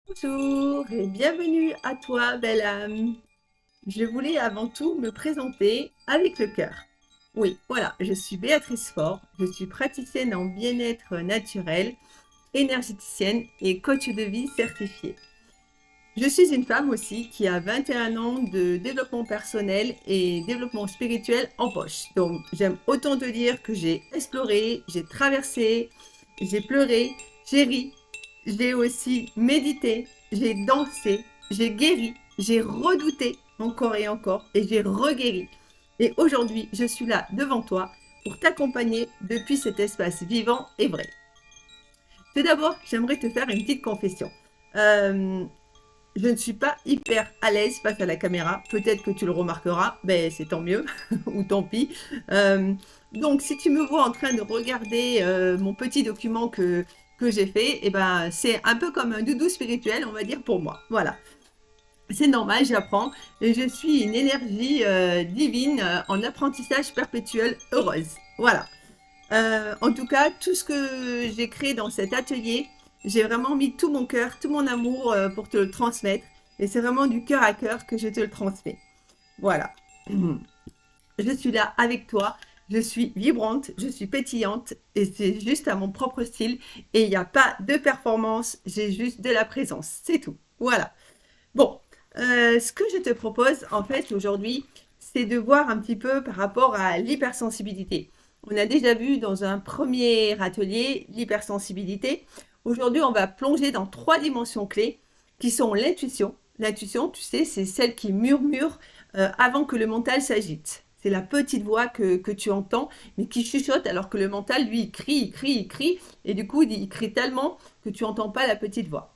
Bonjour et bienvenue à toi, belle âme. Je voulais avant tout me présenter avec le cœur. Oui, voilà, je suis Béatrice Faure, je suis praticienne en bien-être naturel, énergéticienne et coach de vie certifiée. Je suis une femme aussi qui a 21 ans de développement personnel et développement spirituel en poche. Donc, j'aime autant te dire que j'ai exploré, j'ai traversé, j'ai pleuré, j'ai ri, j'ai aussi médité, j'ai dansé, j'ai guéri, j'ai redouté encore et encore et j'ai reguéri. Et aujourd'hui, je suis là devant toi pour t'accompagner depuis cet espace vivant et vrai. Tout d'abord, j'aimerais te faire une petite confession. Euh, je ne suis pas hyper à l'aise face à la caméra. Peut-être que tu le remarqueras, mais c'est tant mieux, ou tant pis. Euh, donc, si tu me vois en train de regarder mon petit document que j'ai fait, eh ben, c'est un peu comme un doudou spirituel, on va dire, pour moi. Voilà. C'est normal, j'apprends. Et je suis une énergie divine en apprentissage perpétuel heureuse. Voilà. En tout cas, tout ce que j'ai créé dans cet atelier, j'ai vraiment mis tout mon cœur, tout mon amour pour te le transmettre. Et c'est vraiment du cœur à cœur que je te le transmets. Voilà. Je suis là avec toi. Je suis vibrante, je suis pétillante et c'est juste à mon propre style. Et il n'y a pas de performance, j'ai juste de la présence. C'est tout. Voilà. Bon, ce que je te propose en fait aujourd'hui, c'est de voir un petit peu par rapport à l'hypersensibilité. On a déjà vu dans un premier atelier l'hypersensibilité. Aujourd'hui, on va plonger dans trois dimensions clés qui sont l'intuition. L'intuition, tu sais, c'est celle qui murmure avant que le mental s'agite. C'est la petite voix que tu entends, mais qui chuchote alors que le mental, lui, il crie, il crie, il crie. Et du coup, il crie tellement que tu n'entends pas la petite voix.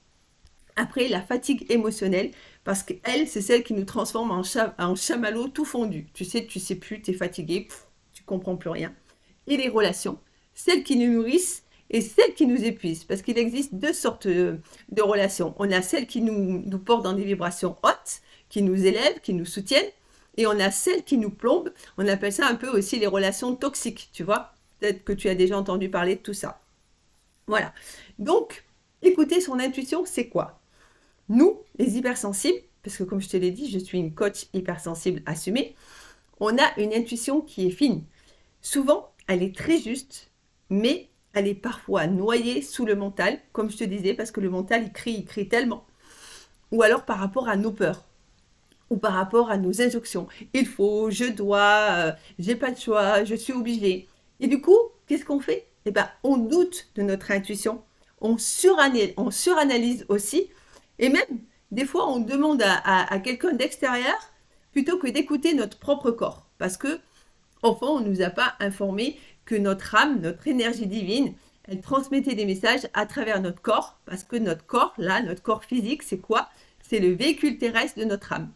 Après, la fatigue émotionnelle, parce qu'elle, c'est celle qui nous transforme en chamallow tout fondu. Tu sais plus, tu es fatigué, tu comprends plus rien. Et les relations, celles qui nous nourrissent et celles qui nous épuisent, parce qu'il existe deux sortes de relations. On a celles qui nous portent dans des vibrations hautes, qui nous élèvent, qui nous soutiennent, et on a celles qui nous plombent. On appelle ça un peu aussi les relations toxiques, tu vois. Peut-être que tu as déjà entendu parler de tout ça. Voilà. Donc, écouter son intuition, c'est quoi? Nous, les hypersensibles, parce que comme je te l'ai dit, je suis une coach hypersensible assumée, on a une intuition qui est fine. Souvent, elle est très juste, mais elle est parfois noyée sous le mental, comme je te disais, parce que le mental, il crie tellement. Ou alors par rapport à nos peurs, ou par rapport à nos injonctions. Il faut, je dois, j'ai pas le choix, je suis obligée. Et du coup, qu'est-ce qu'on fait? Eh ben, on doute de notre intuition, on suranalyse aussi, et même, des fois, on demande à quelqu'un d'extérieur plutôt que d'écouter notre propre corps. Parce que, enfin, on ne nous a pas informé que notre âme, notre énergie divine, elle transmettait des messages à travers notre corps. Parce que notre corps, là, notre corps physique, c'est quoi? C'est le véhicule terrestre de notre âme.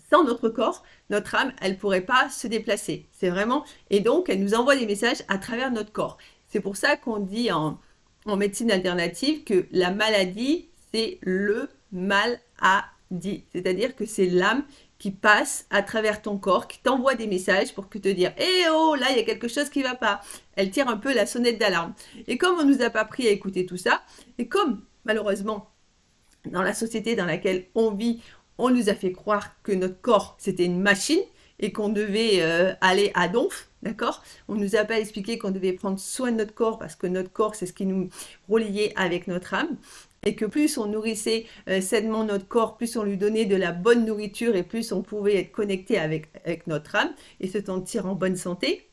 Sans notre corps, notre âme, elle ne pourrait pas se déplacer. C'est vraiment. Et donc, elle nous envoie des messages à travers notre corps. C'est pour ça qu'on dit en médecine alternative que la maladie, c'est le mal à dit. C'est-à-dire que c'est l'âme qui passe à travers ton corps, qui t'envoie des messages pour que te dire eh oh, là, il y a quelque chose qui ne va pas. Elle tire un peu la sonnette d'alarme. Et comme on ne nous a pas appris à écouter tout ça, et comme malheureusement, dans la société dans laquelle on vit, on nous a fait croire que notre corps, c'était une machine et qu'on devait aller à donf, d'accord? On ne nous a pas expliqué qu'on devait prendre soin de notre corps parce que notre corps, c'est ce qui nous reliait avec notre âme. Et que plus on nourrissait sainement notre corps, plus on lui donnait de la bonne nourriture et plus on pouvait être connecté avec notre âme et se sentir en bonne santé.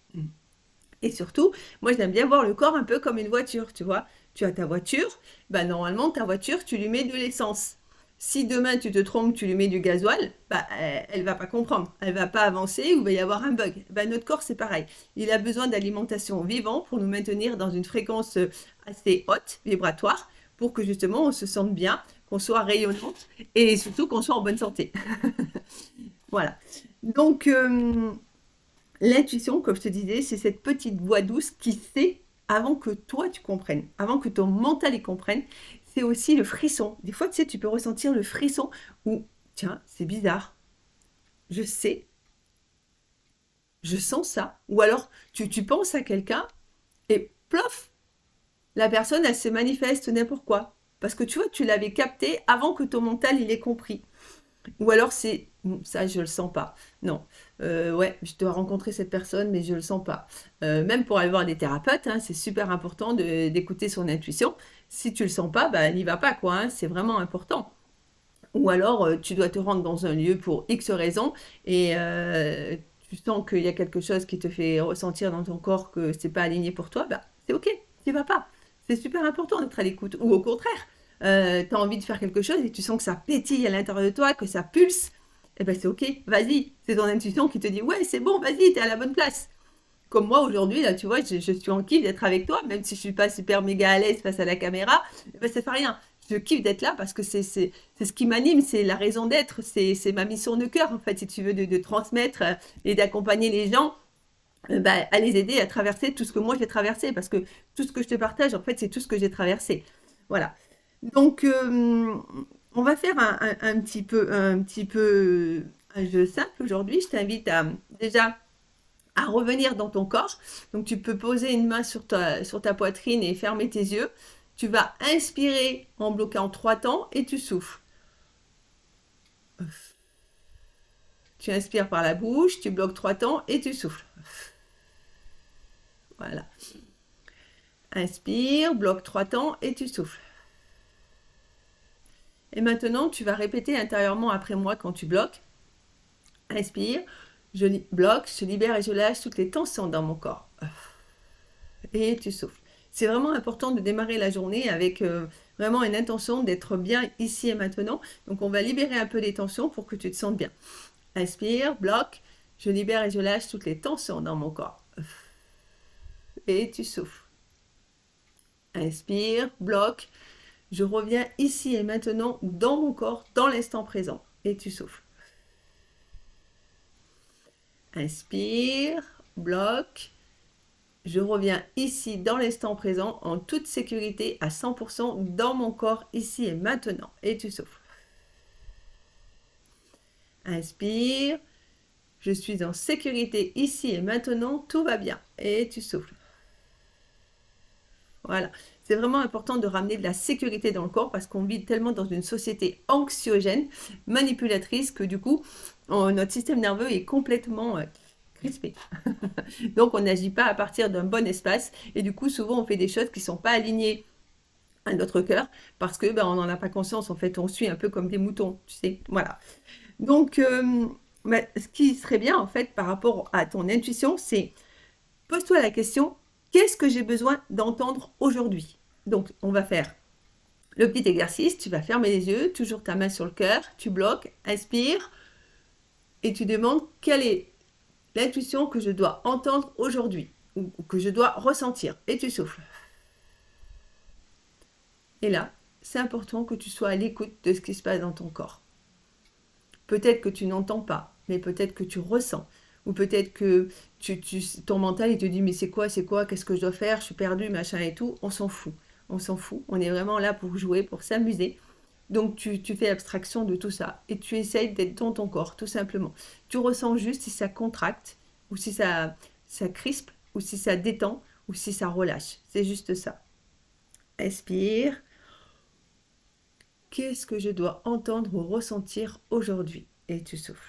Et surtout, moi j'aime bien voir le corps un peu comme une voiture, tu vois. Tu as ta voiture, bah normalement ta voiture, tu lui mets de l'essence. Si demain tu te trompes, tu lui mets du gasoil, bah elle va pas comprendre, elle va pas avancer ou il va y avoir un bug. Bah notre corps c'est pareil, il a besoin d'alimentation vivante pour nous maintenir dans une fréquence assez haute, vibratoire, pour que justement on se sente bien, qu'on soit rayonnante et surtout qu'on soit en bonne santé. Voilà. Donc l'intuition, comme je te disais, c'est cette petite voix douce qui sait avant que toi tu comprennes, avant que ton mental y comprenne. C'est aussi le frisson. Des fois, tu sais, tu peux ressentir le frisson où, tiens, c'est bizarre, je sais, je sens ça. Ou alors, tu penses à quelqu'un et plof, la personne, elle se manifeste n'importe quoi. parce que tu vois, tu l'avais capté avant que ton mental il ait compris. Ou alors c'est ça, je le sens pas. Non, ouais, je dois rencontrer cette personne, mais je le sens pas. Même pour aller voir des thérapeutes, hein, c'est super important d'écouter son intuition. Si tu le sens pas, bah n'y va pas quoi. Hein, c'est vraiment important. Ou alors tu dois te rendre dans un lieu pour X raisons et tu sens qu'il y a quelque chose qui te fait ressentir dans ton corps que c'est pas aligné pour toi, bah c'est ok, tu vas pas. C'est super important d'être à l'écoute. Ou au contraire, tu as envie de faire quelque chose et tu sens que ça pétille à l'intérieur de toi, que ça pulse, et ben c'est ok, vas-y. C'est ton intuition qui te dit ouais, c'est bon, vas-y, t'es à la bonne place. Comme moi aujourd'hui, là, tu vois, je suis en kiff d'être avec toi, même si je suis pas super méga à l'aise face à la caméra, eh ben, ça fait rien. Je kiffe d'être là parce que c'est ce qui m'anime, c'est la raison d'être, c'est ma mission de cœur, en fait, si tu veux, de transmettre et d'accompagner les gens, bah, à les aider à traverser tout ce que moi j'ai traversé, parce que tout ce que je te partage, en fait, c'est tout ce que j'ai traversé. Voilà. Donc, on va faire un petit peu un jeu simple aujourd'hui. Je t'invite déjà à revenir dans ton corps. Donc tu peux poser une main sur ta poitrine et fermer tes yeux. Tu vas inspirer en bloquant 3 temps et tu souffles. Tu inspires par la bouche, tu bloques 3 temps et tu souffles. Voilà. Inspire, bloque 3 temps et tu souffles. Et maintenant, tu vas répéter intérieurement après moi quand tu bloques. Inspire, je bloque, je libère et je lâche toutes les tensions dans mon corps. Et tu souffles. C'est vraiment important de démarrer la journée avec vraiment une intention d'être bien ici et maintenant. Donc on va libérer un peu les tensions pour que tu te sentes bien. Inspire, bloque, je libère et je lâche toutes les tensions dans mon corps. Et tu souffles. Inspire, bloque, je reviens ici et maintenant dans mon corps, dans l'instant présent. Et tu souffles. Inspire, bloque, je reviens ici dans l'instant présent en toute sécurité à 100% dans mon corps ici et maintenant. Et tu souffles. Inspire, je suis en sécurité ici et maintenant, tout va bien. Et tu souffles. Voilà, c'est vraiment important de ramener de la sécurité dans le corps parce qu'on vit tellement dans une société anxiogène, manipulatrice, que du coup, notre système nerveux est complètement crispé. Donc, on n'agit pas à partir d'un bon espace et du coup, souvent, on fait des choses qui ne sont pas alignées à notre cœur parce que on n'en a pas conscience. En fait, on suit un peu comme des moutons, tu sais. Voilà. Donc, ce qui serait bien, en fait, par rapport à ton intuition, c'est pose-toi la question, qu'est-ce que j'ai besoin d'entendre aujourd'hui? Donc, on va faire le petit exercice. Tu vas fermer les yeux, toujours ta main sur le cœur, tu bloques, inspire et tu demandes quelle est l'intuition que je dois entendre aujourd'hui ou que je dois ressentir. Et tu souffles. Et là, c'est important que tu sois à l'écoute de ce qui se passe dans ton corps. Peut-être que tu n'entends pas, mais peut-être que tu ressens. Ou peut-être que ton mental il te dit mais c'est quoi, qu'est-ce que je dois faire, je suis perdu, machin et tout. On s'en fout. On s'en fout. On est vraiment là pour jouer, pour s'amuser. Donc tu fais abstraction de tout ça et tu essayes d'être dans ton corps, tout simplement. Tu ressens juste si ça contracte, ou si ça crispe, ou si ça détend, ou si ça relâche. C'est juste ça. Expire. Qu'est-ce que je dois entendre ou ressentir aujourd'hui? Et tu souffles.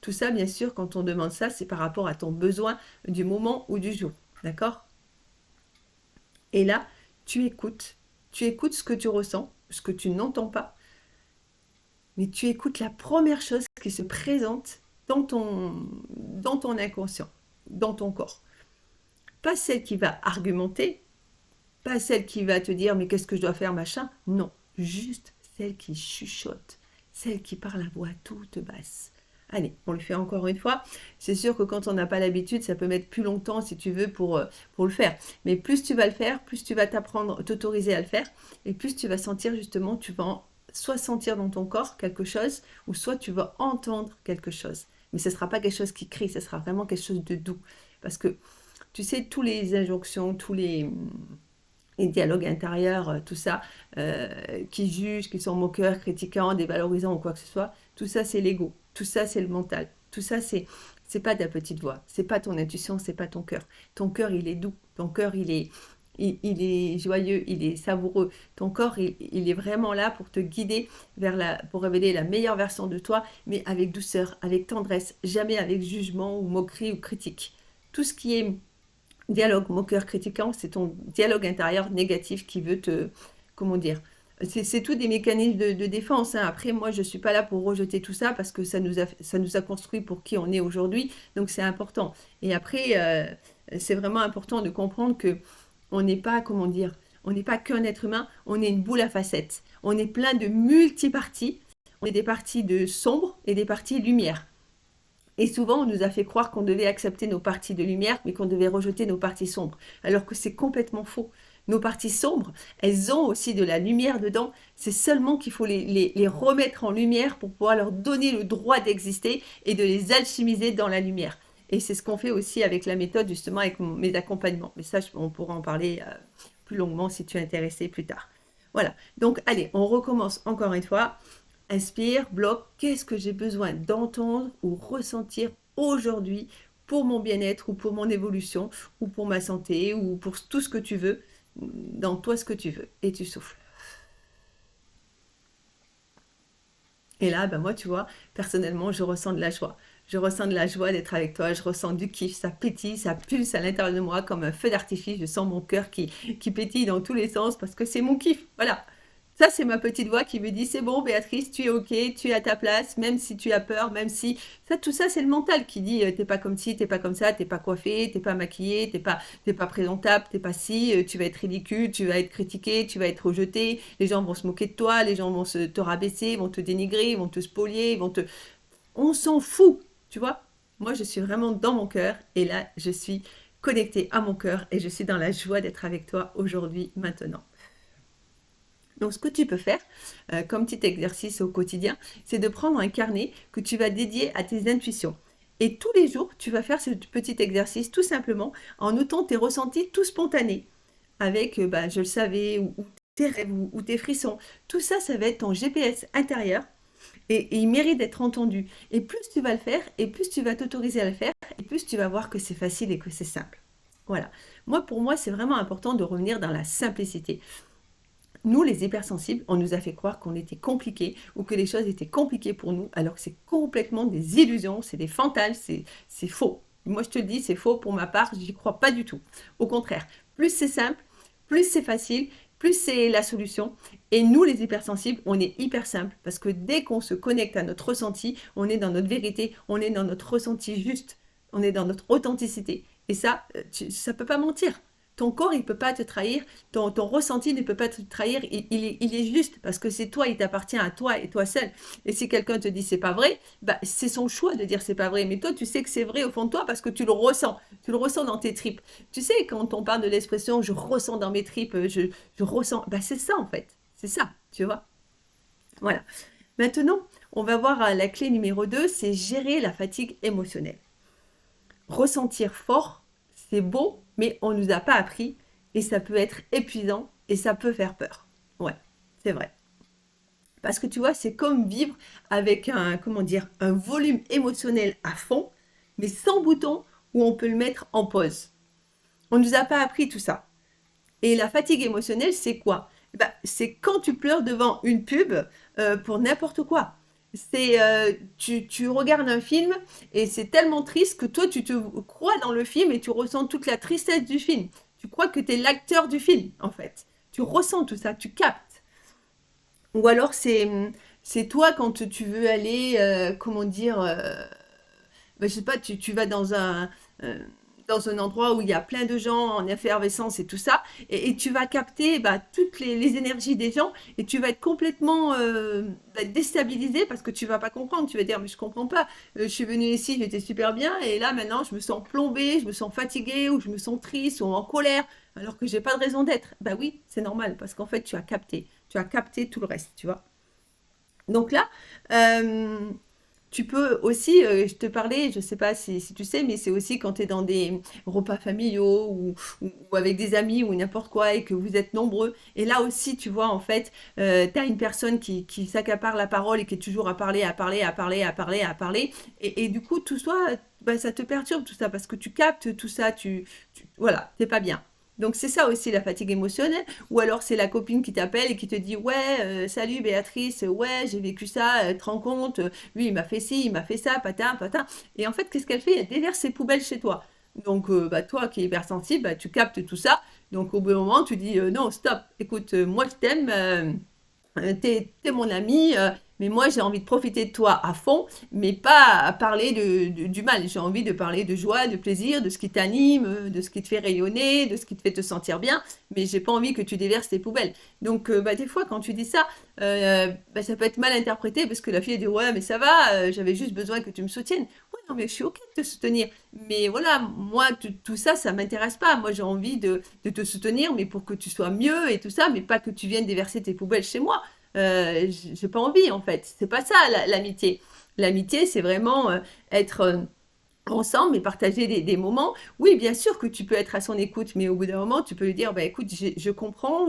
Tout ça, bien sûr, quand on demande ça, c'est par rapport à ton besoin du moment ou du jour. D'accord? Et là, tu écoutes. Tu écoutes ce que tu ressens, ce que tu n'entends pas. Mais tu écoutes la première chose qui se présente dans ton inconscient, dans ton corps. Pas celle qui va argumenter, pas celle qui va te dire mais qu'est-ce que je dois faire, machin. Non, juste celle qui chuchote, celle qui parle à voix toute basse. Allez, on le fait encore une fois. C'est sûr que quand on n'a pas l'habitude, ça peut mettre plus longtemps si tu veux pour le faire. Mais plus tu vas le faire, plus tu vas t'autoriser à le faire, et plus tu vas sentir justement, tu vas soit sentir dans ton corps quelque chose, ou soit tu vas entendre quelque chose. Mais ce ne sera pas quelque chose qui crie, ce sera vraiment quelque chose de doux. Parce que, tu sais, tous les injonctions, tous les dialogues intérieurs, tout ça, qui jugent, qui sont moqueurs, critiquants, dévalorisants ou quoi que ce soit, tout ça c'est l'ego, tout ça c'est le mental, tout ça c'est pas ta petite voix, c'est pas ton intuition, c'est pas ton cœur. Ton cœur il est doux, ton cœur il est il est joyeux, il est savoureux. Ton corps, il est vraiment là pour te guider pour révéler la meilleure version de toi, mais avec douceur, avec tendresse, jamais avec jugement ou moquerie ou critique. Tout ce qui est dialogue moqueur critiquant, c'est ton dialogue intérieur négatif qui veut te, comment dire, c'est tout des mécanismes de défense, hein. Après, moi, je ne suis pas là pour rejeter tout ça parce que ça nous a construit pour qui on est aujourd'hui, donc c'est important. Et après, c'est vraiment important de comprendre que on n'est pas, comment dire, on n'est pas qu'un être humain, on est une boule à facettes. On est plein de multiparties. On est des parties de sombre et des parties lumière. Et souvent, on nous a fait croire qu'on devait accepter nos parties de lumière, mais qu'on devait rejeter nos parties sombres. Alors que c'est complètement faux. Nos parties sombres, elles ont aussi de la lumière dedans. C'est seulement qu'il faut les remettre en lumière pour pouvoir leur donner le droit d'exister et de les alchimiser dans la lumière. Et c'est ce qu'on fait aussi avec la méthode, justement, avec mes accompagnements. Mais ça, on pourra en parler plus longuement si tu es intéressé plus tard. Voilà. Donc, allez, on recommence encore une fois. Inspire, bloque. Qu'est-ce que j'ai besoin d'entendre ou ressentir aujourd'hui pour mon bien-être ou pour mon évolution ou pour ma santé ou pour tout ce que tu veux, dans toi ce que tu veux. Et tu souffles. Et là, ben moi, tu vois, personnellement, je ressens de la joie. Je ressens de la joie d'être avec toi, je ressens du kiff, ça pétille, ça pulse à l'intérieur de moi comme un feu d'artifice. Je sens mon cœur qui pétille dans tous les sens parce que c'est mon kiff. Voilà. Ça, c'est ma petite voix qui me dit, c'est bon, Béatrice, tu es OK, tu es à ta place, même si tu as peur, même si... Ça, tout ça, c'est le mental qui dit, t'es pas comme ci, t'es pas comme ça, t'es pas coiffé, t'es pas maquillé, t'es pas présentable, t'es pas ci, tu vas être ridicule, tu vas être critiqué, tu vas être rejeté, les gens vont se moquer de toi, les gens vont te rabaisser, vont te dénigrer, vont te spolier, vont te... On s'en fout, tu vois. Moi, je suis vraiment dans mon cœur, et là, je suis connectée à mon cœur, et je suis dans la joie d'être avec toi aujourd'hui, maintenant. Donc, ce que tu peux faire comme petit exercice au quotidien, c'est de prendre un carnet que tu vas dédier à tes intuitions. Et tous les jours, tu vas faire ce petit exercice tout simplement en notant tes ressentis tout spontanés, avec bah, je le savais, ou tes rêves, ou tes frissons. Tout ça, ça va être ton GPS intérieur et il mérite d'être entendu. Et plus tu vas le faire, et plus tu vas t'autoriser à le faire, et plus tu vas voir que c'est facile et que c'est simple. Voilà. Pour moi, c'est vraiment important de revenir dans la simplicité. Nous, les hypersensibles, on nous a fait croire qu'on était compliqués ou que les choses étaient compliquées pour nous, alors que c'est complètement des illusions, c'est des fantasmes, c'est faux. Moi, je te le dis, c'est faux pour ma part, j'y crois pas du tout. Au contraire, plus c'est simple, plus c'est facile, plus c'est la solution. Et nous, les hypersensibles, on est hyper simple parce que dès qu'on se connecte à notre ressenti, on est dans notre vérité, on est dans notre ressenti juste, on est dans notre authenticité. Et ça, ça peut pas mentir. Ton corps, il ne peut pas te trahir, ton ressenti ne peut pas te trahir, il est juste, parce que c'est toi, il t'appartient à toi et toi seul. Et si quelqu'un te dit c'est pas vrai, bah, c'est son choix de dire c'est pas vrai, mais toi, tu sais que c'est vrai au fond de toi parce que tu le ressens dans tes tripes. Tu sais, quand on parle de l'expression je ressens dans mes tripes, je ressens, bah, c'est ça en fait, c'est ça, tu vois. Voilà. Maintenant, on va voir la clé numéro 2, c'est gérer la fatigue émotionnelle. Ressentir fort, c'est beau, mais on ne nous a pas appris et ça peut être épuisant et ça peut faire peur. Ouais, c'est vrai. Parce que tu vois, c'est comme vivre avec comment dire, un volume émotionnel à fond, mais sans bouton où on peut le mettre en pause. On ne nous a pas appris tout ça. Et la fatigue émotionnelle, c'est quoi? Ben, c'est quand tu pleures devant une pub pour n'importe quoi. C'est tu regardes un film et c'est tellement triste que toi tu te crois dans le film et tu ressens toute la tristesse du film. Tu crois que tu es l'acteur du film en fait. Tu ressens tout ça, tu captes. Ou alors c'est toi quand tu veux aller comment dire ben, je sais pas, tu vas euh, dans un endroit où il y a plein de gens en effervescence et tout ça, et tu vas capter bah, toutes les énergies des gens, et tu vas être complètement bah, déstabilisé parce que tu vas pas comprendre. Tu vas dire, mais je comprends pas, je suis venue ici, j'étais super bien, et là maintenant je me sens plombée, je me sens fatiguée, ou je me sens triste, ou en colère, alors que j'ai pas de raison d'être. Bah oui, c'est normal, parce qu'en fait tu as capté tout le reste, tu vois. Donc là, euh, tu peux aussi, je te parlais, je ne sais pas si tu sais, mais c'est aussi quand tu es dans des repas familiaux ou avec des amis ou n'importe quoi et que vous êtes nombreux. Et là aussi, tu vois, en fait, tu as une personne qui s'accapare la parole et qui est toujours à parler, à parler, à parler, à parler, à parler. Et du coup, tout ça, bah, ça te perturbe tout ça parce que tu captes tout ça, voilà, t'es pas bien. Donc c'est ça aussi la fatigue émotionnelle. Ou alors c'est la copine qui t'appelle et qui te dit ouais, salut Béatrice, ouais, j'ai vécu ça, tu te rends compte, lui il m'a fait ci, il m'a fait ça, patin, patin. Et en fait, qu'est-ce qu'elle fait? Elle déverse ses poubelles chez toi. Donc bah, toi qui es hypersensible, bah, tu captes tout ça. Donc au bout d'un moment, tu dis non, stop, écoute, moi je t'aime, t'es mon ami, mais moi j'ai envie de profiter de toi à fond, mais pas à parler du mal. J'ai envie de parler de joie, de plaisir, de ce qui t'anime, de ce qui te fait rayonner, de ce qui te fait te sentir bien, mais j'ai pas envie que tu déverses tes poubelles. Donc bah, des fois quand tu dis ça, bah, ça peut être mal interprété parce que la fille elle dit ouais mais ça va, j'avais juste besoin que tu me soutiennes. Ouais non mais je suis ok de te soutenir, mais voilà, moi tout ça, ça m'intéresse pas. Moi j'ai envie de te soutenir, mais pour que tu sois mieux et tout ça, mais pas que tu viennes déverser tes poubelles chez moi. J'ai pas envie en fait. C'est pas ça l'amitié. L'amitié, c'est vraiment être ensemble et partager des moments. Oui, bien sûr que tu peux être à son écoute, mais au bout d'un moment, tu peux lui dire, bah écoute, je comprends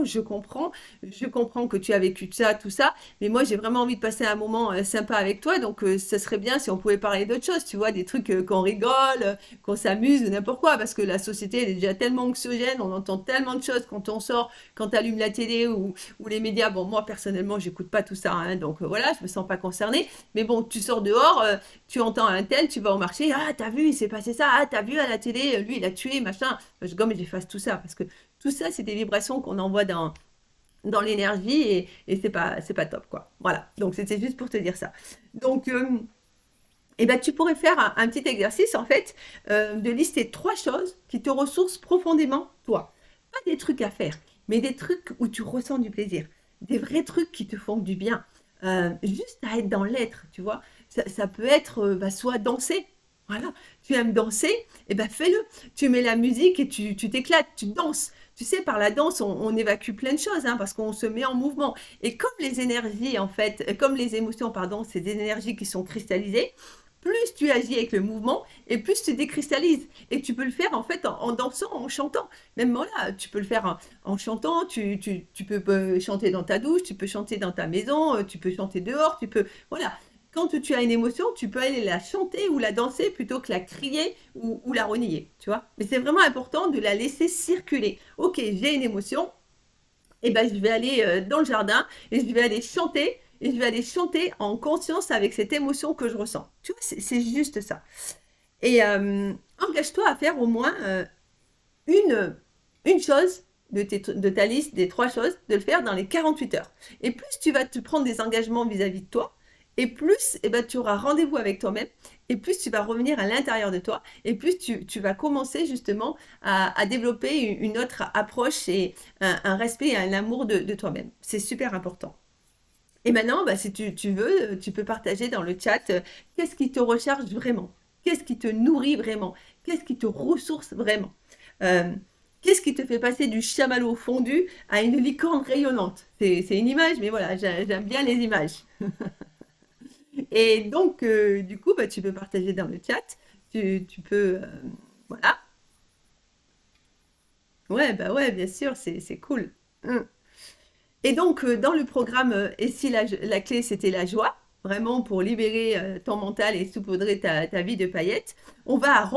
que tu as vécu ça, tout ça, mais moi j'ai vraiment envie de passer un moment sympa avec toi, donc ça serait bien si on pouvait parler d'autres choses, tu vois, des trucs qu'on rigole, qu'on s'amuse, n'importe quoi, parce que la société elle est déjà tellement anxiogène, on entend tellement de choses quand on sort, quand tu allumes la télé ou les médias. Bon, moi personnellement, j'écoute pas tout ça, hein, donc voilà, je me sens pas concernée, mais bon, tu sors dehors, tu entends un tel, tu vas au marché, ah, t'as vu, il s'est passé ça, ah, t'as vu à la télé, lui, il a tué, machin. Je gomme et j'efface tout ça, parce que tout ça, c'est des vibrations qu'on envoie dans l'énergie et c'est pas top, quoi. Voilà. Donc, c'était juste pour te dire ça. Donc, eh ben, tu pourrais faire un petit exercice, en fait, de lister 3 choses qui te ressourcent profondément, toi. Pas des trucs à faire, mais des trucs où tu ressens du plaisir. Des vrais trucs qui te font du bien. Juste à être dans l'être, tu vois. Ça peut être bah, soit danser. Voilà, tu aimes danser, et ben fais-le. Tu mets la musique et tu t'éclates, tu danses. Tu sais, par la danse, on évacue plein de choses, hein, parce qu'on se met en mouvement. Et comme les énergies, en fait, comme les émotions, pardon, c'est des énergies qui sont cristallisées, plus tu agis avec le mouvement et plus tu décristallises. Et tu peux le faire en fait en dansant, en chantant. Même voilà, tu peux le faire en chantant, tu peux chanter dans ta douche, tu peux chanter dans ta maison, tu peux chanter dehors, tu peux... Voilà. Quand tu as une émotion, tu peux aller la chanter ou la danser plutôt que la crier ou la renier, tu vois. Mais c'est vraiment important de la laisser circuler. Ok, j'ai une émotion, et ben je vais aller dans le jardin et je vais aller chanter et je vais aller chanter en conscience avec cette émotion que je ressens. Tu vois, c'est juste ça. Et engage-toi à faire au moins une chose de ta liste des 3 choses, de le faire dans les 48 heures. Et plus tu vas te prendre des engagements vis-à-vis de toi, et plus eh ben, tu auras rendez-vous avec toi-même, et plus tu vas revenir à l'intérieur de toi, et plus tu vas commencer justement à développer une autre approche et un respect et un amour de toi-même. C'est super important. Et maintenant, bah, si tu veux, tu peux partager dans le chat qu'est-ce qui te recharge vraiment, qu'est-ce qui te nourrit vraiment, qu'est-ce qui te ressource vraiment. Euh, Qu'est-ce qui te fait passer du chamallow fondu à une licorne rayonnante? C'est une image, mais voilà, j'aime bien les images. Et donc, du coup, bah, tu peux partager dans le chat. Tu peux, voilà. Ouais, bah ouais, bien sûr, c'est cool. Mm. Et donc, dans le programme Et si la clé c'était la joie, vraiment pour libérer ton mental et saupoudrer ta vie de paillettes, on va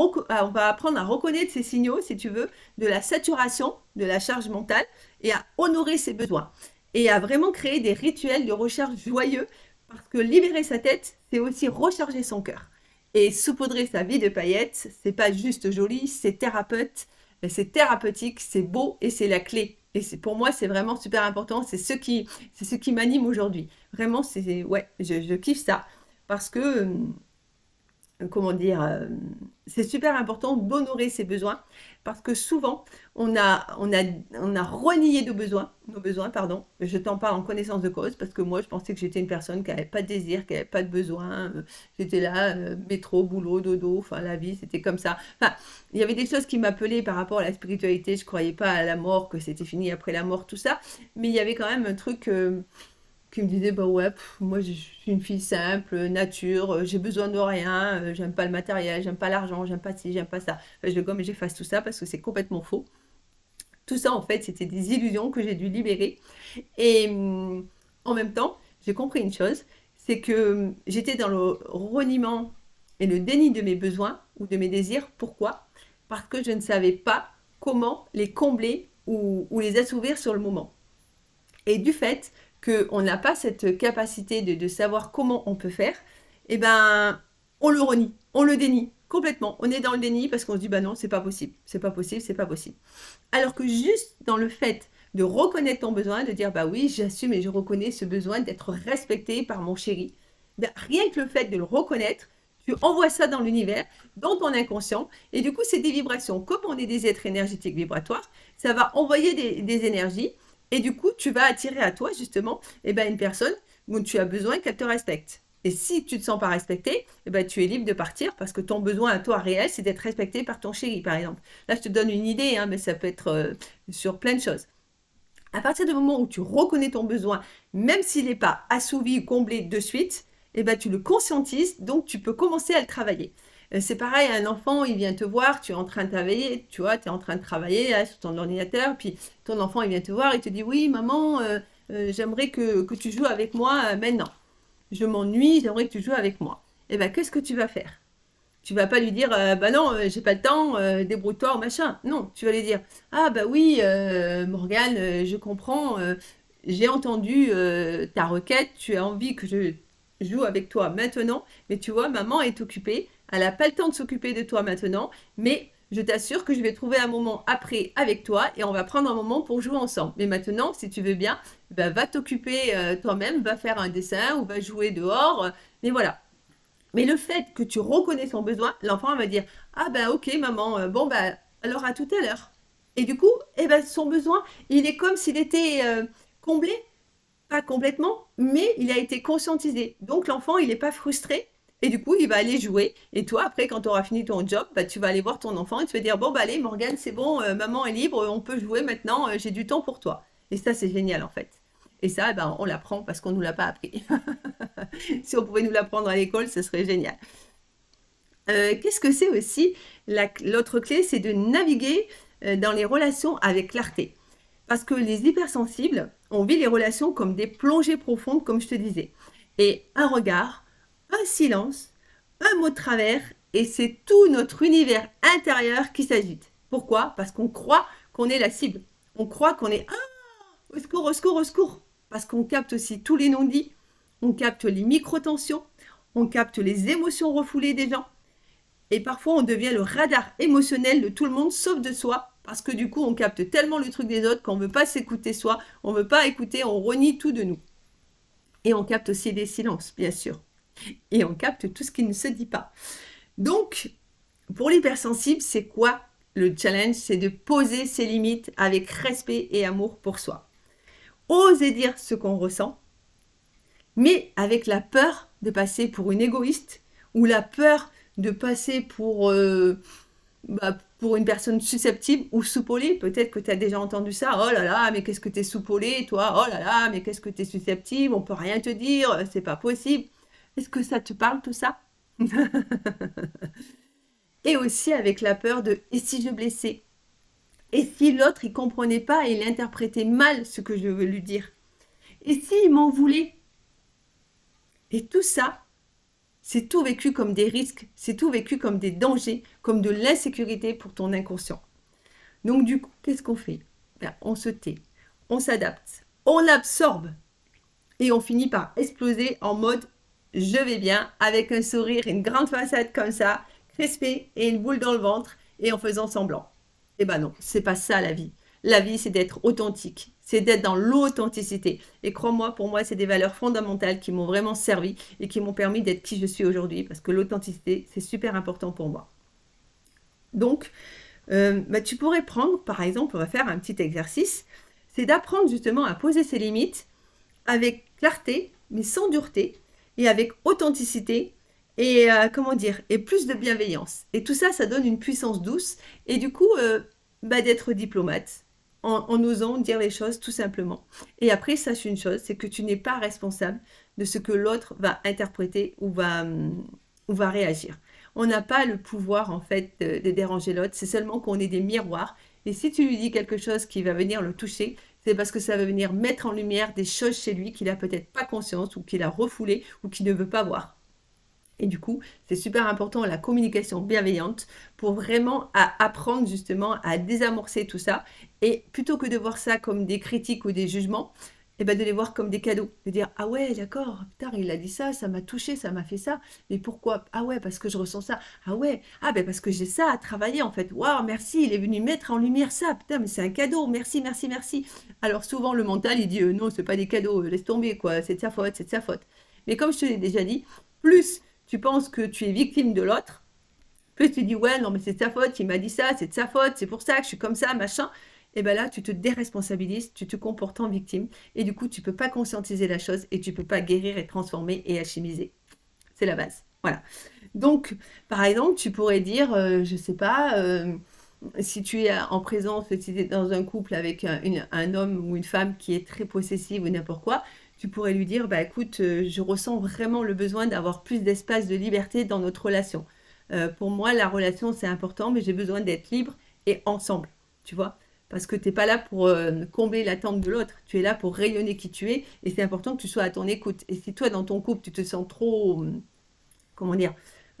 apprendre à reconnaître ces signaux, si tu veux, de la saturation de la charge mentale et à honorer ses besoins. Et à vraiment créer des rituels de recharge joyeux, parce que libérer sa tête, c'est aussi recharger son cœur. Et saupoudrer sa vie de paillettes, c'est pas juste joli, c'est thérapeutique, c'est beau et c'est la clé. Et pour moi, c'est vraiment super important. C'est ce qui m'anime aujourd'hui. Vraiment, ouais, je kiffe ça parce que comment dire, c'est super important d'honorer ses besoins parce que souvent on a renié nos besoins, pardon. Je t'en parle en connaissance de cause parce que moi je pensais que j'étais une personne qui n'avait pas de désir, qui n'avait pas de besoin. J'étais là, métro, boulot, dodo, enfin la vie c'était comme ça. Enfin, il y avait des choses qui m'appelaient par rapport à la spiritualité. Je croyais pas à la mort, que c'était fini après la mort, tout ça. Mais il y avait quand même un truc qui me disait bah ouais moi je suis une fille simple nature, j'ai besoin de rien, j'aime pas le matériel, j'aime pas l'argent, j'aime pas ci, j'aime pas ça. Enfin, je gomme et j'efface tout ça parce que c'est complètement faux. Tout ça en fait c'était des illusions que j'ai dû libérer et en même temps j'ai compris une chose, c'est que j'étais dans le reniement et le déni de mes besoins ou de mes désirs. Pourquoi? Parce que je ne savais pas comment les combler ou les assouvir sur le moment. Et du fait qu'on n'a pas cette capacité de savoir comment on peut faire, eh ben, on le renie, on le dénie complètement. On est dans le déni parce qu'on se dit, bah non, c'est pas possible, c'est pas possible, c'est pas possible. Alors que juste dans le fait de reconnaître ton besoin, de dire, bah oui, j'assume et je reconnais ce besoin d'être respecté par mon chéri, ben, rien que le fait de le reconnaître, tu envoies ça dans l'univers, dans ton inconscient, et du coup, c'est des vibrations. Comme on est des êtres énergétiques vibratoires, ça va envoyer des énergies, et du coup, tu vas attirer à toi, justement, eh ben, une personne où tu as besoin qu'elle te respecte. Et si tu ne te sens pas respecté, eh ben, tu es libre de partir parce que ton besoin à toi réel, c'est d'être respecté par ton chéri, par exemple. Là, je te donne une idée, hein, mais ça peut être sur plein de choses. À partir du moment où tu reconnais ton besoin, même s'il n'est pas assouvi ou comblé de suite, eh ben, tu le conscientises, donc tu peux commencer à le travailler. C'est pareil, un enfant, il vient te voir, tu es en train de travailler, tu vois, tu es en train de travailler là, sur ton ordinateur, puis ton enfant, il vient te voir et te dit, oui, maman, j'aimerais que tu joues avec moi maintenant. Je m'ennuie, j'aimerais que tu joues avec moi. Eh ben, qu'est-ce que tu vas faire? Tu vas pas lui dire, bah non, j'ai pas le temps, débrouille-toi, machin. Non, tu vas lui dire, ah bah oui, Morgane, je comprends, j'ai entendu ta requête, tu as envie que je joue avec toi maintenant, mais tu vois, maman est occupée, elle n'a pas le temps de s'occuper de toi maintenant, mais je t'assure que je vais trouver un moment après avec toi et on va prendre un moment pour jouer ensemble. Mais maintenant, si tu veux bien, bah, va t'occuper toi-même, va faire un dessin ou va jouer dehors, mais voilà. Mais le fait que tu reconnais son besoin, l'enfant va dire, ah ben ok maman, bon ben alors à tout à l'heure. Et du coup, eh ben, son besoin, il est comme s'il était comblé, pas complètement, mais il a été conscientisé. Donc l'enfant, il n'est pas frustré. Et du coup, il va aller jouer. Et toi, après, quand tu auras fini ton job, bah, tu vas aller voir ton enfant et tu vas dire, bon, bah allez, Morgane, c'est bon, maman est libre, on peut jouer maintenant, j'ai du temps pour toi. Et ça, c'est génial, en fait. Et ça, eh ben, on l'apprend parce qu'on ne nous l'a pas appris. Si on pouvait nous l'apprendre à l'école, ce serait génial. Qu'est-ce que c'est aussi l'autre clé, c'est de naviguer dans les relations avec clarté. Parce que les hypersensibles, on vit les relations comme des plongées profondes, comme je te disais. Et un regard, un silence, un mot de travers, et c'est tout notre univers intérieur qui s'agite. Pourquoi? Parce qu'on croit qu'on est la cible. On croit qu'on est au secours, au secours, au secours. Parce qu'on capte aussi tous les non-dits, on capte les micro-tensions, on capte les émotions refoulées des gens. Et parfois, on devient le radar émotionnel de tout le monde, sauf de soi, parce que du coup, on capte tellement le truc des autres qu'on ne veut pas s'écouter soi, on ne veut pas écouter, on renie tout de nous. Et on capte aussi des silences, bien sûr. Et on capte tout ce qui ne se dit pas. Donc, pour l'hypersensible, c'est quoi le challenge? C'est de poser ses limites avec respect et amour pour soi. Oser dire ce qu'on ressent, mais avec la peur de passer pour une égoïste ou la peur de passer pour une personne susceptible ou soupolée. Peut-être que tu as déjà entendu ça. Oh là là, mais qu'est-ce que tu es soupolée, toi? Oh là là, mais qu'est-ce que tu es susceptible? On peut rien te dire, c'est pas possible. Est-ce que ça te parle tout ça? Et aussi avec la peur de et si je blessais? Et si l'autre il comprenait pas et il interprétait mal ce que je veux lui dire? Et s'il m'en voulait? Et tout ça, c'est tout vécu comme des risques, c'est tout vécu comme des dangers, comme de l'insécurité pour ton inconscient. Donc du coup, qu'est-ce qu'on fait? Ben, on se tait, on s'adapte, on absorbe et on finit par exploser en mode je vais bien, avec un sourire, une grande façade comme ça, crispée et une boule dans le ventre et en faisant semblant. Eh ben non, c'est pas ça la vie. La vie, c'est d'être authentique, c'est d'être dans l'authenticité. Et crois-moi, pour moi, c'est des valeurs fondamentales qui m'ont vraiment servi et qui m'ont permis d'être qui je suis aujourd'hui, parce que l'authenticité, c'est super important pour moi. Donc, tu pourrais prendre, par exemple, on va faire un petit exercice, c'est d'apprendre justement à poser ses limites avec clarté, mais sans dureté, et avec authenticité, et et plus de bienveillance. Et tout ça, ça donne une puissance douce, et du coup, d'être diplomate, en osant dire les choses tout simplement. Et après, sache une chose, c'est que tu n'es pas responsable de ce que l'autre va interpréter ou va réagir. On n'a pas le pouvoir en fait de déranger l'autre, c'est seulement qu'on est des miroirs. Et si tu lui dis quelque chose qui va venir le toucher, c'est parce que ça va venir mettre en lumière des choses chez lui qu'il n'a peut-être pas conscience ou qu'il a refoulé ou qu'il ne veut pas voir. Et du coup, c'est super important la communication bienveillante pour vraiment apprendre justement à désamorcer tout ça. Et plutôt que de voir ça comme des critiques ou des jugements, eh ben de les voir comme des cadeaux. De dire, ah ouais, d'accord, putain, il a dit ça, ça m'a touché, ça m'a fait ça. Mais pourquoi? Ah ouais, parce que je ressens ça. Ah ouais, ah ben parce que j'ai ça à travailler en fait. Waouh, merci, il est venu mettre en lumière ça. Putain, mais c'est un cadeau. Merci, merci, merci. Alors souvent, le mental, il dit, non, c'est pas des cadeaux, laisse tomber, quoi. C'est de sa faute, c'est de sa faute. Mais comme je te l'ai déjà dit, plus tu penses que tu es victime de l'autre, plus tu dis ouais, non, mais c'est de sa faute, il m'a dit ça, c'est de sa faute, c'est pour ça que je suis comme ça, machin. Et bien là, tu te déresponsabilises, tu te comportes en victime, et du coup, tu ne peux pas conscientiser la chose, et tu ne peux pas guérir et transformer et alchimiser. C'est la base. Voilà. Donc, par exemple, tu pourrais dire, je sais pas, si tu es en présence, si tu es dans un couple avec un homme ou une femme qui est très possessive ou n'importe quoi, tu pourrais lui dire, bah écoute, je ressens vraiment le besoin d'avoir plus d'espace de liberté dans notre relation. Pour moi, la relation, c'est important, mais j'ai besoin d'être libre et ensemble, tu vois. Parce que tu n'es pas là pour combler l'attente de l'autre, tu es là pour rayonner qui tu es, et c'est important que tu sois à ton écoute. Et si toi, dans ton couple, tu te sens trop, comment dire,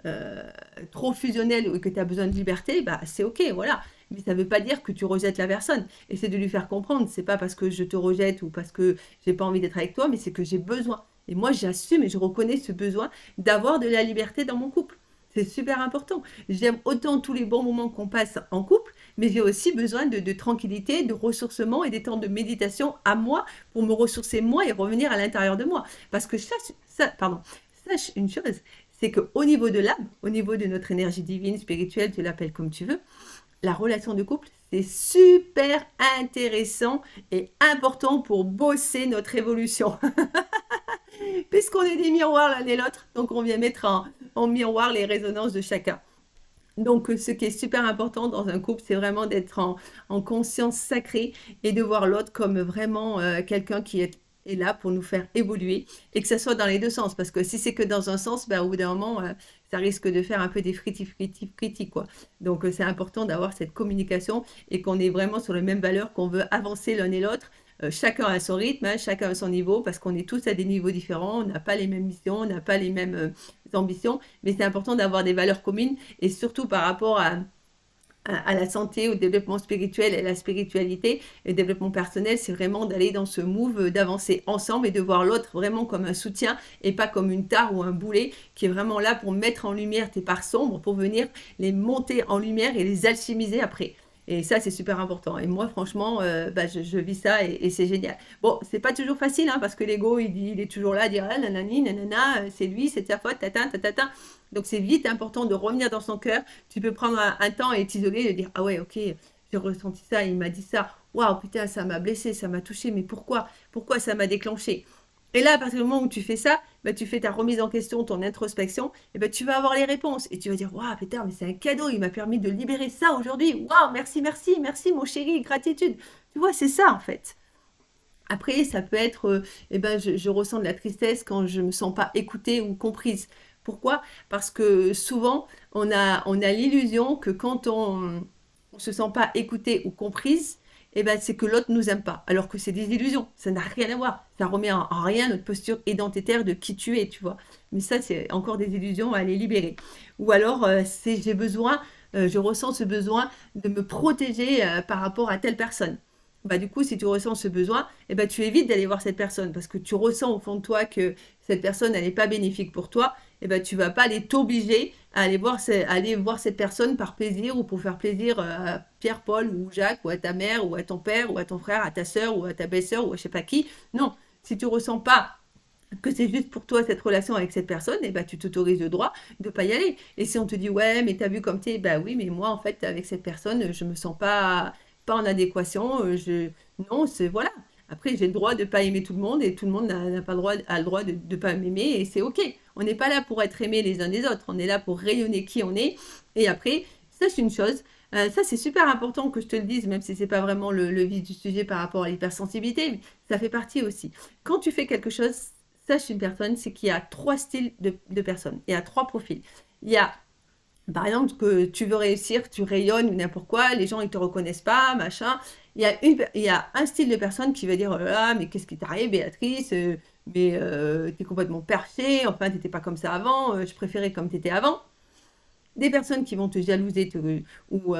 euh, trop fusionnel ou que tu as besoin de liberté, bah c'est ok, voilà. Mais ça ne veut pas dire que tu rejettes la personne. Et c'est de lui faire comprendre. C'est pas parce que je te rejette ou parce que j'ai pas envie d'être avec toi, mais c'est que j'ai besoin. Et moi, j'assume et je reconnais ce besoin d'avoir de la liberté dans mon couple. C'est super important. J'aime autant tous les bons moments qu'on passe en couple, mais j'ai aussi besoin de tranquillité, de ressourcement et des temps de méditation à moi pour me ressourcer moi et revenir à l'intérieur de moi. Parce que sache une chose, c'est qu'au niveau de l'âme, au niveau de notre énergie divine, spirituelle, tu l'appelles comme tu veux, la relation de couple, c'est super intéressant et important pour bosser notre évolution. Puisqu'on est des miroirs l'un et l'autre, donc on vient mettre en miroir les résonances de chacun. Donc, ce qui est super important dans un couple, c'est vraiment d'être en conscience sacrée et de voir l'autre comme vraiment quelqu'un qui est là pour nous faire évoluer et que ça soit dans les deux sens. Parce que si c'est que dans un sens, ben, au bout d'un moment, ça risque de faire un peu des fritis, quoi. Donc, c'est important d'avoir cette communication et qu'on est vraiment sur les mêmes valeurs, qu'on veut avancer l'un et l'autre. Chacun à son rythme, hein, chacun à son niveau, parce qu'on est tous à des niveaux différents, on n'a pas les mêmes missions, on n'a pas les mêmes ambitions, mais c'est important d'avoir des valeurs communes et surtout par rapport à la santé, au développement spirituel et à la spiritualité et le développement personnel, c'est vraiment d'aller dans ce move, d'avancer ensemble et de voir l'autre vraiment comme un soutien et pas comme une tare ou un boulet qui est vraiment là pour mettre en lumière tes parts sombres, pour venir les monter en lumière et les alchimiser après. Et ça, c'est super important. Et moi, franchement, bah, je vis ça et c'est génial. Bon, c'est pas toujours facile, hein, parce que l'ego, il est toujours là à dire ah, nanani, nanana, c'est lui, c'est de sa faute, tata, tata. Donc, c'est vite important de revenir dans son cœur. Tu peux prendre un temps et t'isoler et dire ah ouais, ok, j'ai ressenti ça, il m'a dit ça. Waouh, putain, ça m'a blessé, ça m'a touché, mais pourquoi? Pourquoi ça m'a déclenché? Et là, à partir du moment où tu fais ça, bah, tu fais ta remise en question, ton introspection, et bah, tu vas avoir les réponses. Et tu vas dire, waouh, putain, mais c'est un cadeau, il m'a permis de libérer ça aujourd'hui. Waouh, merci, merci, merci, mon chéri, gratitude. Tu vois, c'est ça, en fait. Après, ça peut être, eh ben, je ressens de la tristesse quand je me sens pas écoutée ou comprise. Pourquoi? Parce que souvent, on a l'illusion que quand on se sent pas écoutée ou comprise, eh ben, c'est que l'autre nous aime pas. Alors que c'est des illusions. Ça n'a rien à voir. Ça remet en rien notre posture identitaire de qui tu es, tu vois. Mais ça, c'est encore des illusions à les libérer. Ou alors, j'ai besoin, je ressens ce besoin de me protéger par rapport à telle personne. Bah, du coup, si tu ressens ce besoin, eh ben, tu évites d'aller voir cette personne parce que tu ressens au fond de toi que cette personne, elle n'est pas bénéfique pour toi. Eh ben, tu vas pas aller t'obliger à aller voir cette personne par plaisir ou pour faire plaisir à Pierre, Paul ou Jacques ou à ta mère ou à ton père ou à ton frère, à ta sœur ou à ta belle-sœur ou à je sais pas qui. Non, si tu ressens pas que c'est juste pour toi cette relation avec cette personne, eh ben, tu t'autorises le droit de pas y aller. Et si on te dit ouais, mais t'as vu comme t'es, bah oui, mais moi en fait avec cette personne, je me sens pas en adéquation. Non, c'est voilà. Après, j'ai le droit de pas aimer tout le monde et tout le monde n'a pas le droit, a le droit de ne pas m'aimer et c'est ok. On n'est pas là pour être aimés les uns des autres. On est là pour rayonner qui on est. Et après, ça c'est une chose. Ça c'est super important que je te le dise, même si c'est pas vraiment le vif du sujet par rapport à l'hypersensibilité, mais ça fait partie aussi. Quand tu fais quelque chose, sache une personne, c'est qu'il y a trois styles de personnes. Il y a trois profils. Il y a par exemple, que tu veux réussir, tu rayonnes ou n'importe quoi, les gens ils te reconnaissent pas, machin. Il y a un style de personne qui va dire oh là là, mais qu'est-ce qui t'arrive, Béatrice? mais tu es complètement perché, enfin, tu n'étais pas comme ça avant, je préférais comme tu étais avant. Des personnes qui vont te jalouser ou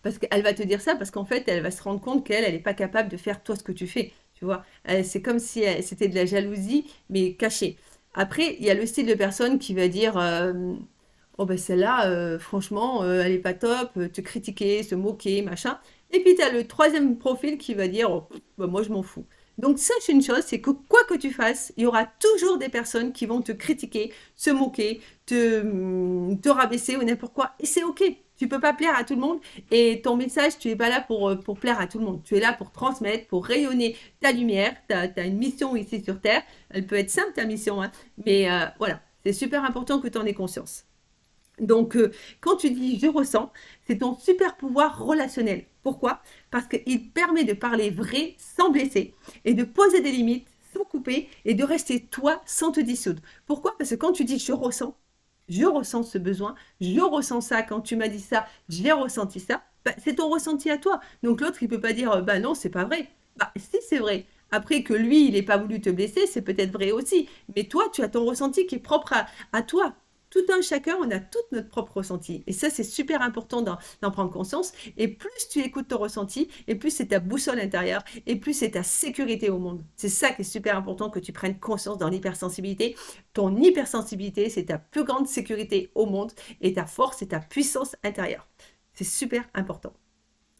parce qu'elle va te dire ça parce qu'en fait, elle va se rendre compte qu'elle, elle n'est pas capable de faire toi ce que tu fais, tu vois. C'est comme si c'était de la jalousie, mais cachée. Après, il y a le style de personne qui va dire oh ben celle-là, franchement, elle est pas top, te critiquer, se moquer, machin. Et puis tu as le troisième profil qui va dire oh, ben, moi je m'en fous. Donc sache une chose, c'est que quoi que tu fasses, il y aura toujours des personnes qui vont te critiquer, se moquer, te rabaisser ou n'importe quoi. Et c'est ok. Tu peux pas plaire à tout le monde. Et ton message, tu es pas là pour plaire à tout le monde. Tu es là pour transmettre, pour rayonner ta lumière. Tu as une mission ici sur Terre. Elle peut être simple, ta mission. Hein. Mais voilà, c'est super important que tu en aies conscience. Donc, quand tu dis je ressens, c'est ton super pouvoir relationnel. Pourquoi? Parce qu'il permet de parler vrai sans blesser et de poser des limites sans couper et de rester toi sans te dissoudre. Pourquoi? Parce que quand tu dis je ressens ce besoin, je ressens ça, quand tu m'as dit ça, j'ai ressenti ça, bah, c'est ton ressenti à toi. Donc l'autre, il ne peut pas dire bah non, c'est pas vrai. Bah si, c'est vrai. Après que lui, il n'ait pas voulu te blesser, c'est peut-être vrai aussi. Mais toi, tu as ton ressenti qui est propre à toi. Tout un chacun, on a tout notre propre ressenti. Et ça, c'est super important d'en prendre conscience. Et plus tu écoutes ton ressenti, et plus c'est ta boussole intérieure, et plus c'est ta sécurité au monde. C'est ça qui est super important que tu prennes conscience dans l'hypersensibilité. Ton hypersensibilité, c'est ta plus grande sécurité au monde, et ta force, c'est ta puissance intérieure. C'est super important.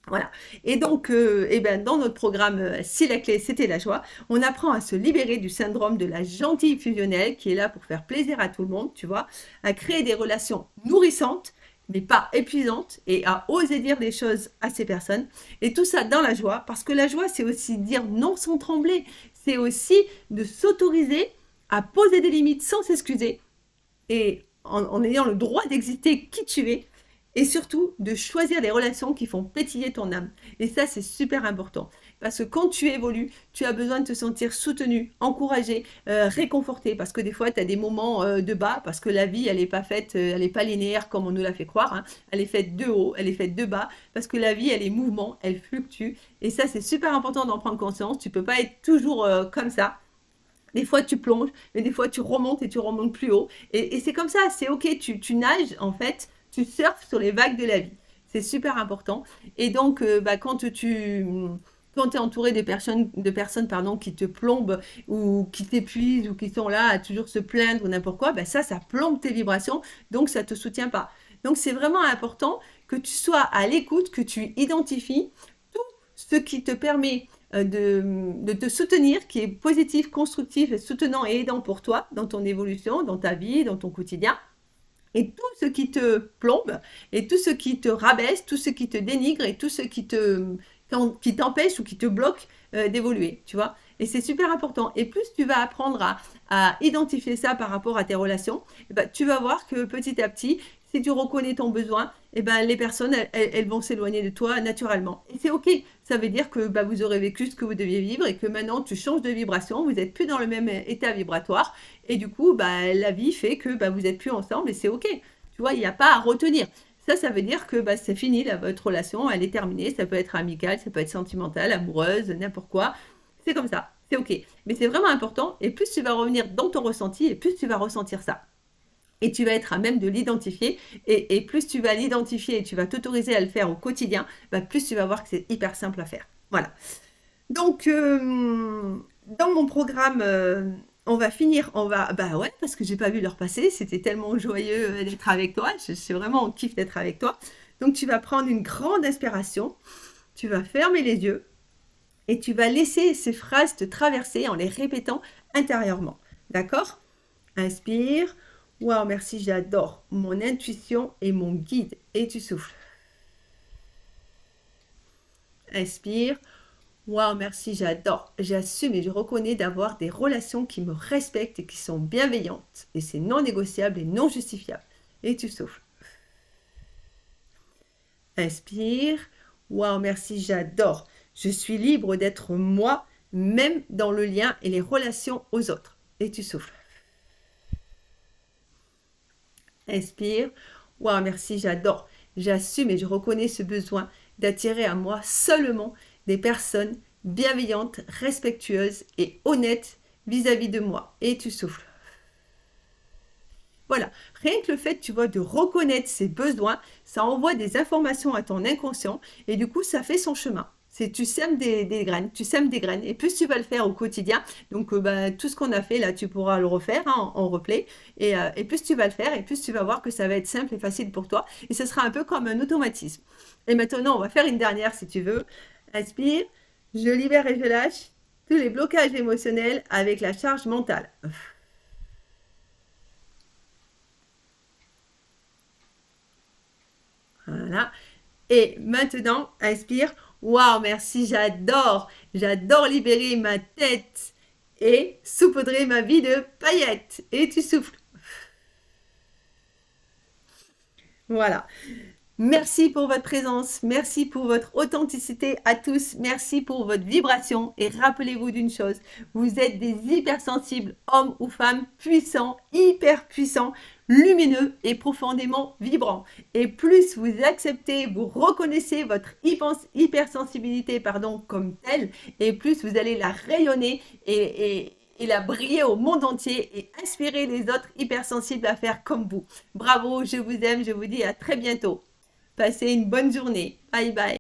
Voilà. Et donc, eh ben, dans notre programme Si la clé c'était la joie, on apprend à se libérer du syndrome de la gentille fusionnelle qui est là pour faire plaisir à tout le monde, tu vois, à créer des relations nourrissantes, mais pas épuisantes, et à oser dire des choses à ces personnes. Et tout ça dans la joie, parce que la joie, c'est aussi dire non sans trembler. C'est aussi de s'autoriser à poser des limites sans s'excuser et en ayant le droit d'exister qui tu es et surtout de choisir des relations qui font pétiller ton âme. Et ça, c'est super important. Parce que quand tu évolues, tu as besoin de te sentir soutenu, encouragé, réconforté. Parce que des fois, tu as des moments de bas, parce que la vie, elle n'est pas faite, elle n'est pas linéaire comme on nous l'a fait croire. Hein. Elle est faite de haut, elle est faite de bas. Parce que la vie, elle est mouvement, elle fluctue. Et ça, c'est super important d'en prendre conscience. Tu ne peux pas être toujours comme ça. Des fois, tu plonges, mais des fois, tu remontes et tu remontes plus haut. Et c'est comme ça, c'est ok, tu nages, en fait, tu surfes sur les vagues de la vie. C'est super important. Et donc, bah, quand tu es entouré de personnes pardon, qui te plombent ou qui t'épuisent ou qui sont là à toujours se plaindre ou n'importe quoi, bah, ça plombe tes vibrations, donc ça ne te soutient pas. Donc, c'est vraiment important que tu sois à l'écoute, que tu identifies tout ce qui te permet de te soutenir, qui est positif, constructif, soutenant et aidant pour toi dans ton évolution, dans ta vie, dans ton quotidien. Et tout ce qui te plombe, et tout ce qui te rabaisse, tout ce qui te dénigre, et tout ce qui t'empêche ou qui te bloque d'évoluer, tu vois. Et c'est super important. Et plus tu vas apprendre à identifier ça par rapport à tes relations, eh ben, tu vas voir que petit à petit, si tu reconnais ton besoin, eh ben, les personnes, elles vont s'éloigner de toi naturellement. Et c'est OK. Ça veut dire que bah, vous aurez vécu ce que vous deviez vivre et que maintenant, tu changes de vibration, vous n'êtes plus dans le même état vibratoire. Et du coup, bah, la vie fait que bah, vous n'êtes plus ensemble et c'est OK. Tu vois, il n'y a pas à retenir. Ça veut dire que bah, c'est fini, là, votre relation, elle est terminée. Ça peut être amical, ça peut être sentimental, amoureuse, n'importe quoi. C'est comme ça, c'est OK. Mais c'est vraiment important. Et plus tu vas revenir dans ton ressenti, et plus tu vas ressentir ça. Et tu vas être à même de l'identifier. Et plus tu vas l'identifier et tu vas t'autoriser à le faire au quotidien, bah, plus tu vas voir que c'est hyper simple à faire. Voilà. Donc, dans mon programme, on va finir, bah ouais, parce que j'ai pas vu l'heure passer, c'était tellement joyeux d'être avec toi, je suis vraiment en kiff d'être avec toi. Donc, tu vas prendre une grande inspiration, tu vas fermer les yeux et tu vas laisser ces phrases te traverser en les répétant intérieurement. D'accord? Inspire. Waouh, merci, j'adore. Mon intuition est mon guide. Et tu souffles. Inspire. Waouh, merci, j'adore. J'assume et je reconnais d'avoir des relations qui me respectent et qui sont bienveillantes. Et c'est non négociable et non justifiable. Et tu souffles. Inspire. Waouh, merci, j'adore. Je suis libre d'être moi, même dans le lien et les relations aux autres. Et tu souffles. Inspire. Waouh, merci, j'adore. J'assume et je reconnais ce besoin d'attirer à moi seulement des personnes bienveillantes, respectueuses et honnêtes vis-à-vis de moi. Et tu souffles. Voilà, rien que le fait, tu vois, de reconnaître ses besoins, ça envoie des informations à ton inconscient et du coup, ça fait son chemin. C'est tu sèmes des graines, tu sèmes des graines et plus tu vas le faire au quotidien, donc bah, tout ce qu'on a fait là, tu pourras le refaire hein, en replay et plus tu vas le faire et plus tu vas voir que ça va être simple et facile pour toi et ce sera un peu comme un automatisme. Et maintenant, on va faire une dernière si tu veux. Inspire, je libère et je lâche tous les blocages émotionnels avec la charge mentale. Voilà. Et maintenant, inspire. Waouh, merci, j'adore. J'adore libérer ma tête et saupoudrer ma vie de paillettes. Et tu souffles. Voilà. Merci pour votre présence, merci pour votre authenticité à tous, merci pour votre vibration et rappelez-vous d'une chose, vous êtes des hypersensibles, hommes ou femmes, puissants, hyper puissants, lumineux et profondément vibrants. Et plus vous acceptez, vous reconnaissez votre hypersensibilité comme telle, et plus vous allez la rayonner et la briller au monde entier et inspirer les autres hypersensibles à faire comme vous. Bravo, je vous aime, je vous dis à très bientôt. Passez une bonne journée. Bye bye.